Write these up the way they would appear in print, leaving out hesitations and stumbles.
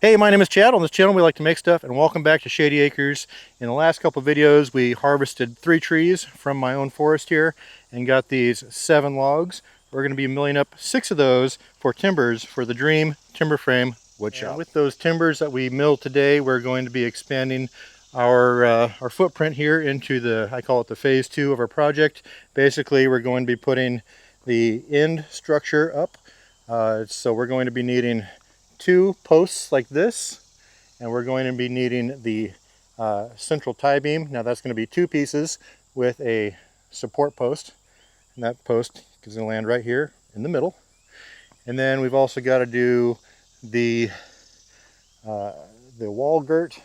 Hey, my name is Chad. On this channel we like to make stuff, and welcome back to Shady Acres. In the last couple of videos we harvested 3 trees from my own forest here and got these 7 logs. We're going to be milling up 6 of those for timbers for the Dream Timber Frame wood shop. And with those timbers that we milled today, we're going to be expanding our footprint here into the, I call it the phase 2 of our project. Basically we're going to be putting the end structure up. So we're going to be needing 2 posts like this, and we're going to be needing the central tie beam. Now that's going to be 2 pieces with a support post, and that post is going to land right here in the middle. And then we've also got to do the wall girt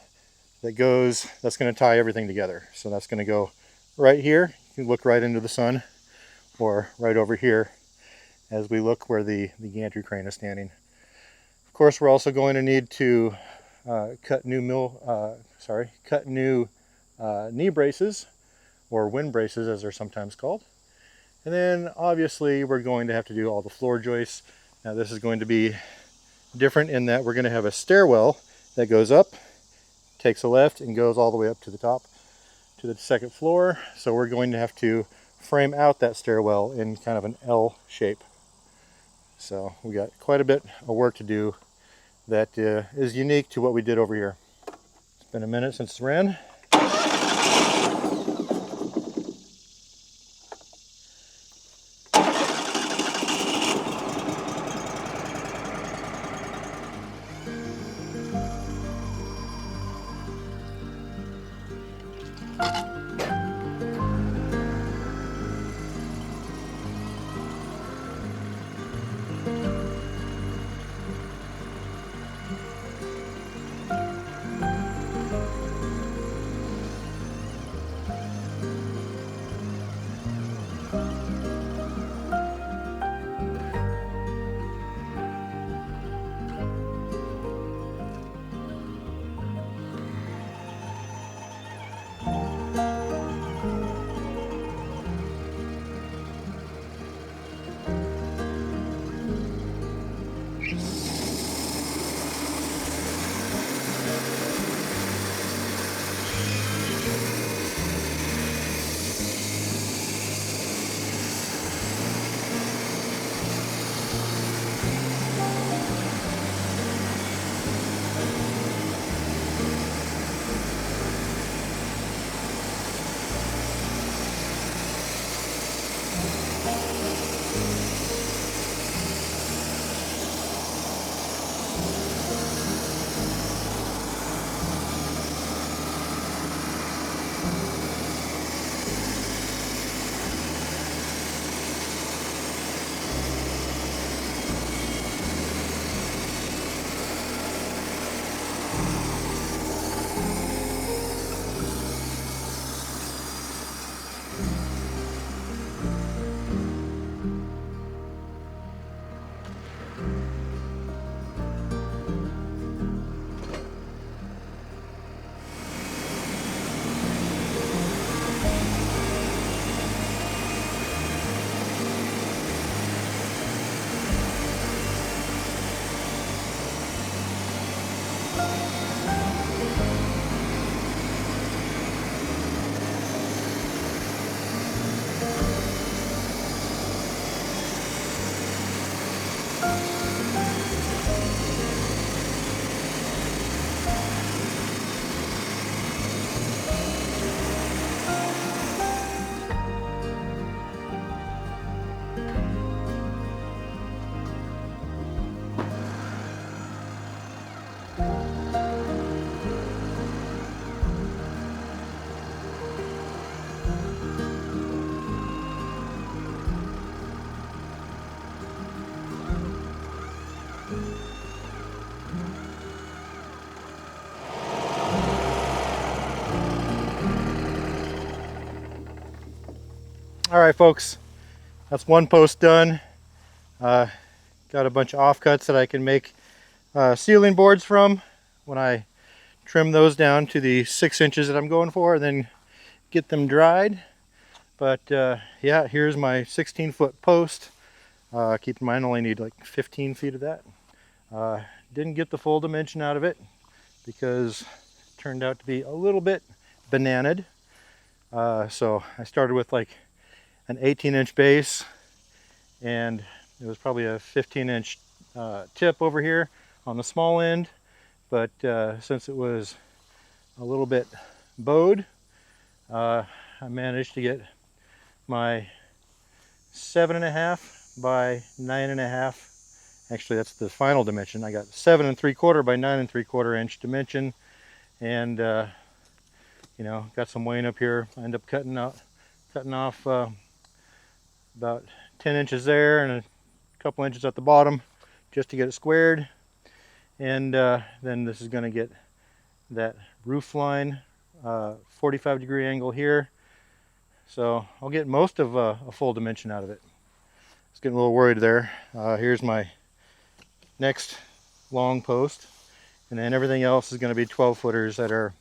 that's going to tie everything together. So that's going to go right here. You can look right into the sun, or right over here as we look where the gantry crane is standing. Of course, we're also going to need to cut new knee braces, or wind braces as they're sometimes called. And then obviously we're going to have to do all the floor joists. Now this is going to be different in that we're going to have a stairwell that goes up, takes a left, and goes all the way up to the top, to the 2nd floor. So we're going to have to frame out that stairwell in kind of an L shape. So we got quite a bit of work to do that is unique to what we did over here. It's been a minute since it's ran. All right, folks, that's 1 post done. Got a bunch of offcuts that I can make ceiling boards from when I trim those down to the 6 inches that I'm going for, and then get them dried. But yeah, here's my 16-foot post. Keep in mind I only need like 15 feet of that. Didn't get the full dimension out of it because it turned out to be a little bit bananaed. So I started with like an 18-inch base, and it was probably a 15-inch tip over here on the small end. But since it was a little bit bowed, I managed to get my 7.5 by 9.5. Actually, that's the final dimension. I got 7 3/4 by 9 3/4 inch dimension, and you know, got some wane up here. I ended up cutting off about 10 inches there and a couple inches at the bottom just to get it squared. And then this is going to get that roof line 45-degree angle here. So I'll get most of a full dimension out of it. I was getting a little worried there. Here's my next long post, and then everything else is going to be 12 footers that are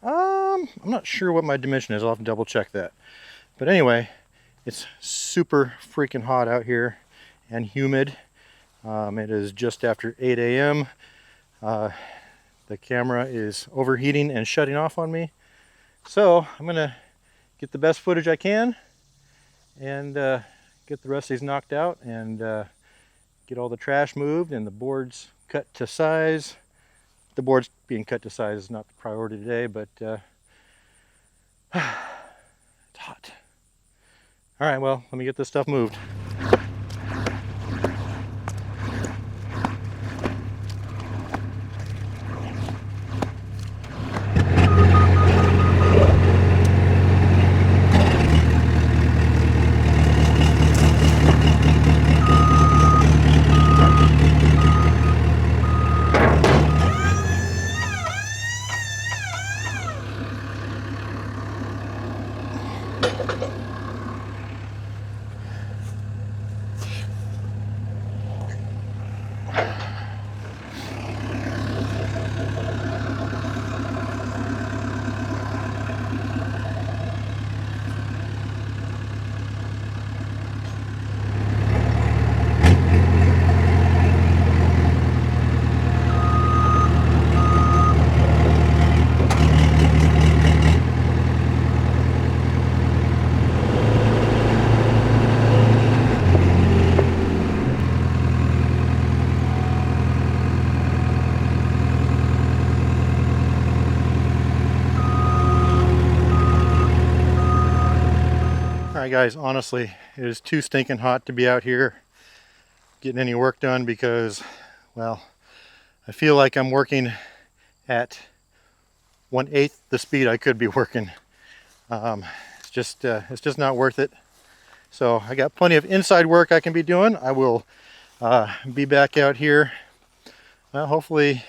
I'm not sure what my dimension is. I'll have to double check that. But anyway, it's super freaking hot out here and humid. It is just after 8 a.m. The camera is overheating and shutting off on me, so I'm gonna get the best footage I can and get the rest of these knocked out and get all the trash moved and the boards cut to size. The boards being cut to size is not the priority today, but it's hot. All right, well, let me get this stuff moved. Alright guys, honestly, it is too stinking hot to be out here getting any work done because, well, I feel like I'm working at 1/8 the speed I could be working. It's just not worth it. So I got plenty of inside work I can be doing. I will be back out here, well, hopefully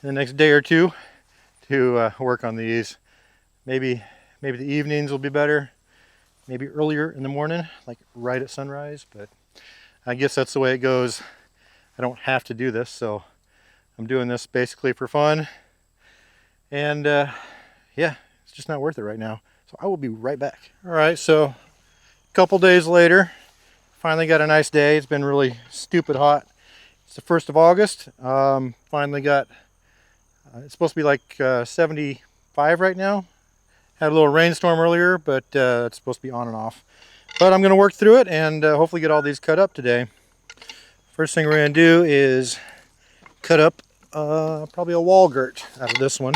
in the next day or two to work on these. Maybe the evenings will be better. Maybe earlier in the morning, like right at sunrise, but I guess that's the way it goes. I don't have to do this, so I'm doing this basically for fun. And yeah, it's just not worth it right now. So I will be right back. All right, so a couple days later, finally got a nice day. It's been really stupid hot. It's the 1st of August. Finally got, it's supposed to be like 75 right now. Had a little rainstorm earlier, but it's supposed to be on and off. But I'm going to work through it and hopefully get all these cut up today. First thing we're going to do is cut up probably a wall girt out of this one.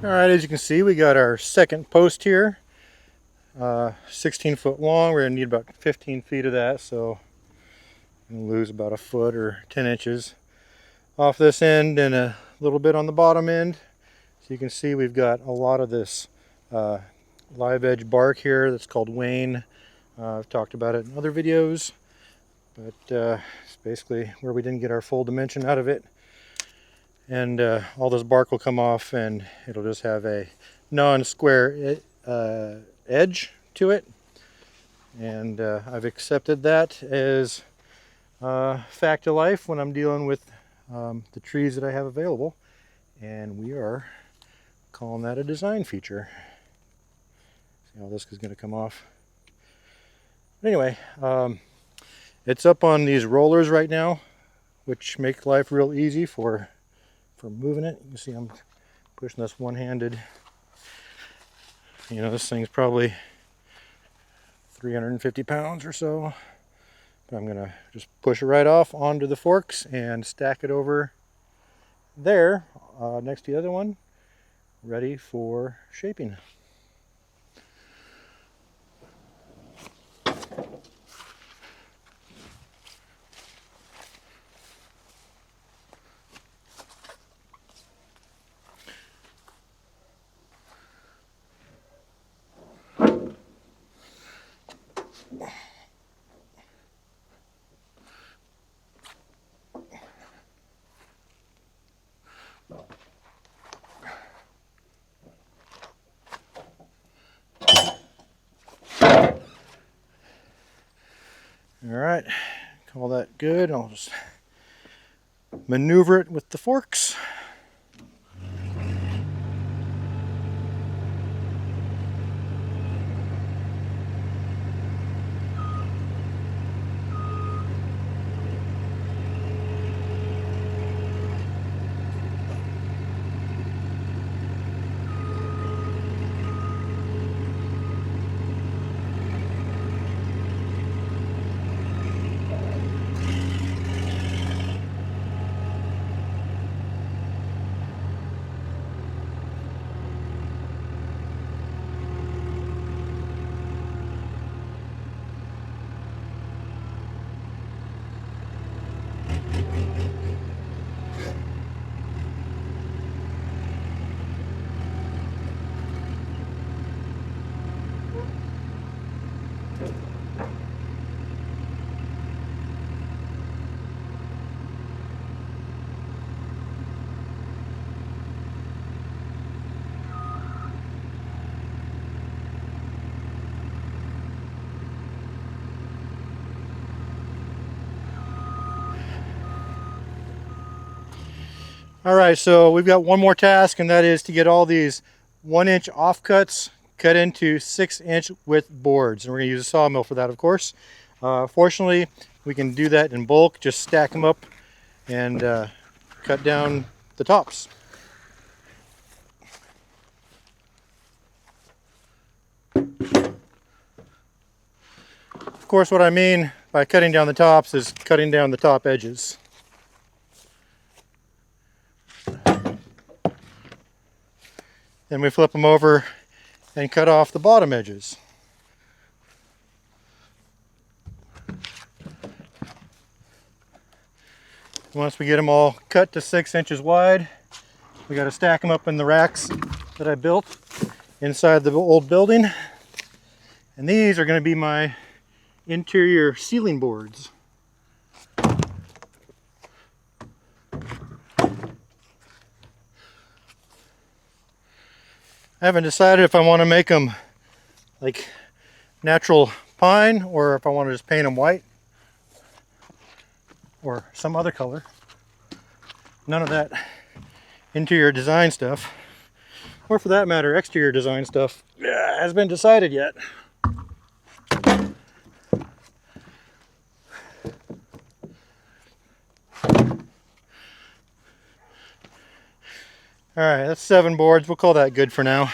Alright, as you can see, we got our second post here. 16 foot long. We're going to need about 15 feet of that, so I'm going to lose about a foot or 10 inches off this end and a little bit on the bottom end. So you can see we've got a lot of this live edge bark here that's called wane. I've talked about it in other videos, but it's basically where we didn't get our full dimension out of it. And all this bark will come off and it'll just have a non-square edge to it. And I've accepted that as fact of life when I'm dealing with the trees that I have available. And we are calling that a design feature. See how this is going to come off. But anyway, it's up on these rollers right now, which make life real easy for moving it. You can see I'm pushing this one-handed. You know, this thing's probably 350 pounds or so. But I'm gonna just push it right off onto the forks and stack it over there next to the other one, ready for shaping. Alright, call that good. I'll just maneuver it with the forks. Alright, so we've got one more task, and that is to get all these 1-inch offcuts cut into 6-inch width boards. And we're going to use a sawmill for that, of course. Fortunately, we can do that in bulk, just stack them up and cut down the tops. Of course, what I mean by cutting down the tops is cutting down the top edges. Then we flip them over and cut off the bottom edges. Once we get them all cut to 6 inches wide, we got to stack them up in the racks that I built inside the old building. And these are going to be my interior ceiling boards. I haven't decided if I want to make them like natural pine or if I want to just paint them white or some other color. None of that interior design stuff, or for that matter exterior design stuff, has been decided yet. Alright, that's 7 boards. We'll call that good for now.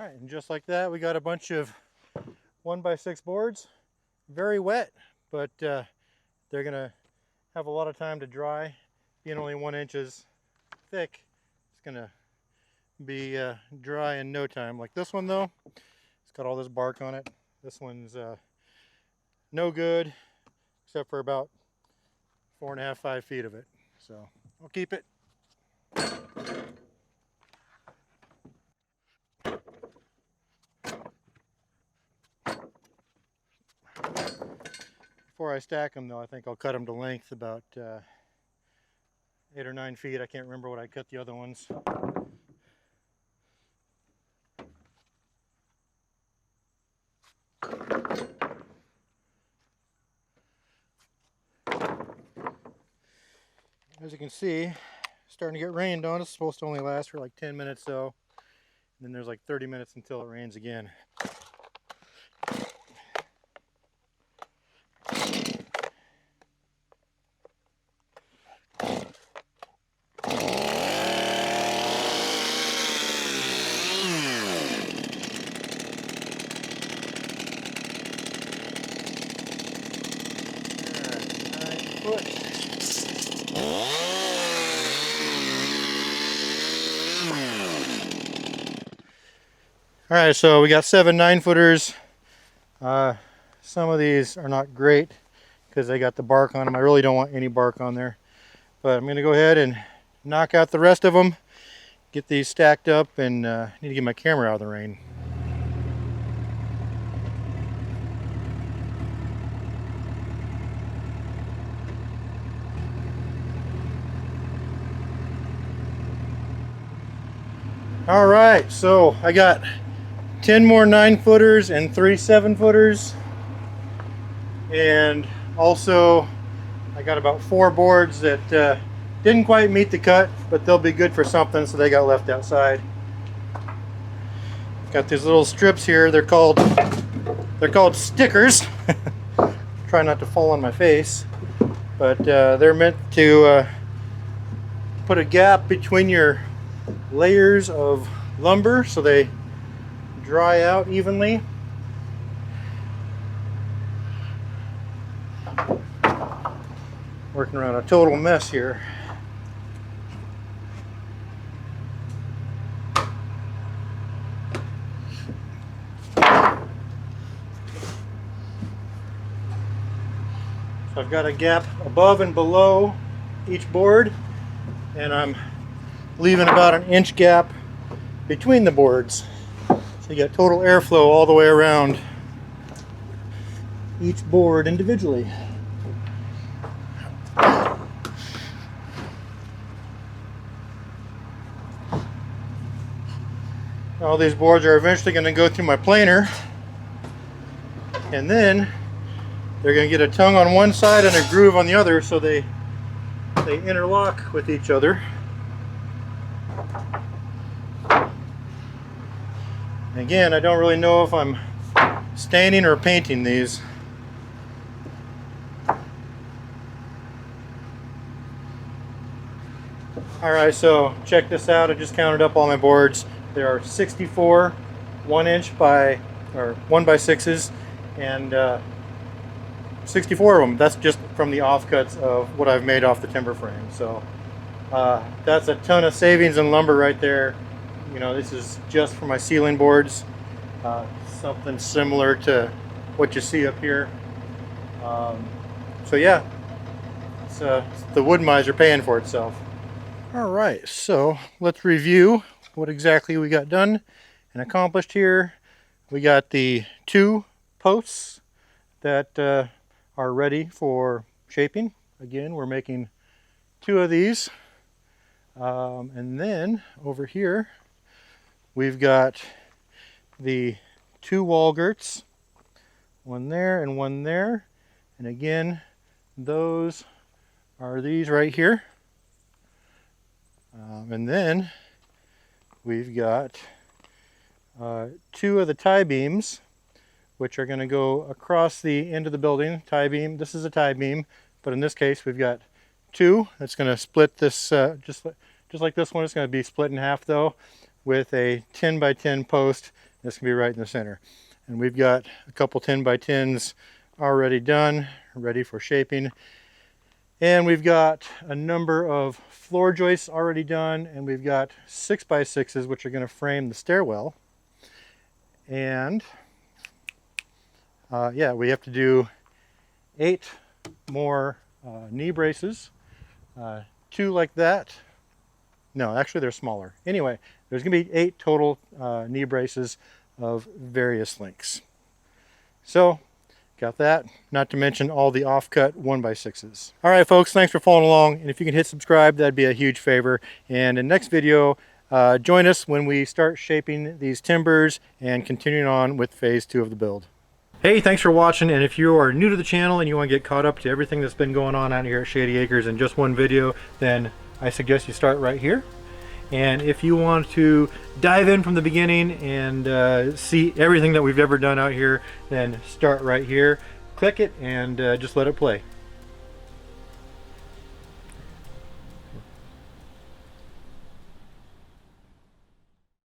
right, and just like that, we got a bunch of 1x6 boards. Very wet, but they're gonna have a lot of time to dry. Being only 1 inches thick, it's gonna be dry in no time. Like this one though, it's got all this bark on it. This one's no good, except for about 4.5, 5 feet of it. So I'll keep it. Before I stack them though, I think I'll cut them to length about 8 or 9 feet. I can't remember what I cut the other ones. As you can see, it's starting to get rained on. It's supposed to only last for like 10 minutes though. And then there's like 30 minutes until it rains again. All right, so we got 7 9-footers. Some of these are not great because they got the bark on them. I really don't want any bark on there. But I'm going to go ahead and knock out the rest of them, get these stacked up, and need to get my camera out of the rain. All right, so I got 10 more 9-footers and 3 7-footers, and also I got about 4 boards that didn't quite meet the cut, but they'll be good for something, so they got left outside. Got these little strips here. They're called stickers. Try not to fall on my face, but they're meant to put a gap between your layers of lumber so they dry out evenly. Working around a total mess here. So I've got a gap above and below each board, and I'm leaving about an inch gap between the boards. So you got total airflow all the way around each board individually. All these boards are eventually going to go through my planer, and then they're going to get a tongue on one side and a groove on the other, so they interlock with each other. Again, I don't really know if I'm staining or painting these. Alright, so check this out. I just counted up all my boards. There are 64 1-inch by, or 1x6s, and 64 of them. That's just from the offcuts of what I've made off the timber frame. So that's a ton of savings in lumber right there. You know, this is just for my ceiling boards. Something similar to what you see up here. So yeah, it's the Wood-Mizer paying for itself. All right, so let's review what exactly we got done and accomplished here. We got the 2 posts that are ready for shaping. Again, we're making 2 of these. And then over here, we've got the 2 wall girts, one there and one there. And again, those are these right here. And then we've got 2 of the tie beams, which are going to go across the end of the building. Tie beam, this is a tie beam, but in this case we've got 2. That's going to split this, just like this one. It's going to be split in half though, with a 10 by 10 post This can be right in the center. And we've got a couple 10x10s already done, ready for shaping. And we've got a number of floor joists already done, and we've got 6x6s which are going to frame the stairwell. And yeah, we have to do 8 more knee braces, 2 like that. No, actually they're smaller. Anyway, there's going to be 8 total knee braces of various lengths. So, got that, not to mention all the offcut 1x6s. All right, folks, thanks for following along, and if you can hit subscribe, that'd be a huge favor. And in the next video, join us when we start shaping these timbers and continuing on with phase 2 of the build. Hey, thanks for watching, and if you are new to the channel and you want to get caught up to everything that's been going on out here at Shady Acres in just one video, then I suggest you start right here. And if you want to dive in from the beginning and see everything that we've ever done out here, then start right here, click it, and just let it play.